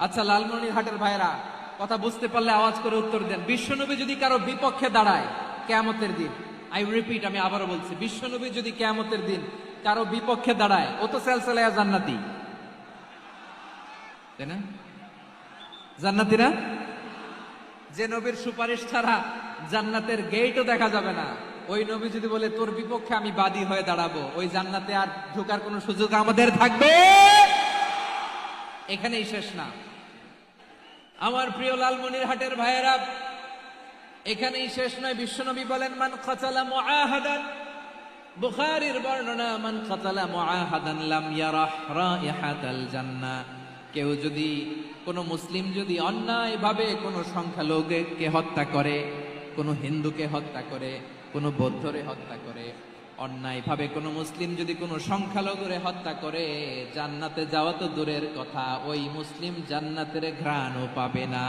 আচ্ছা, লালমনিরহাটের ভাইরা কথা বুঝতে পারলে আওয়াজ করে উত্তর দেন। বিশ্বনবী যদি কারো বিপক্ষে দাঁড়ায় কিয়ামতের দিন, আই রিপিট, আমি আবারও বলছি, বিশ্বনবী যদি কিয়ামতের দিন কারো বিপক্ষে দাঁড়ায়, ও তো সেলসেলায়া জান্নাতি, তাই না? জান্নাতি না? যে নবীর সুপারিশ ছাড়া জান্নাতের গেটও দেখা যাবে না, ওই নবী যদি বলে তোর বিপক্ষে আমি বাদী হয়ে দাঁড়াবো, ওই জান্নাতে আর ঢোকার কোনো সুযোগ আমাদের থাকবে? এখানেই শেষ না আমার প্রিয় লালমনিরহাটের ভাইয়েরা, এখানেই শেষ নয়। বিশ্বনবী বলেন মান কাতালা মুআহাদান, বুখারীর বর্ণনা, মান কাতালা মুআহাদান লাম ইয়ারাহ রাইহাতাল জান্নাহ। কেউ যদি, কোন মুসলিম যদি অন্যায়ভাবে কোনো সংখ্যালঘুকে হত্যা করে, কোনো হিন্দুকে হত্যা করে, কোনো বৌদ্ধরে হত্যা করে, অন্যায়ভাবে কোনো মুসলিম যদি কোনো সংখ্যালঘুরে হত্যা করে, জান্নাতে যাওয়া তো দূরের কথা, ওই মুসলিম জান্নাতের ঘ্রাণও পাবে না।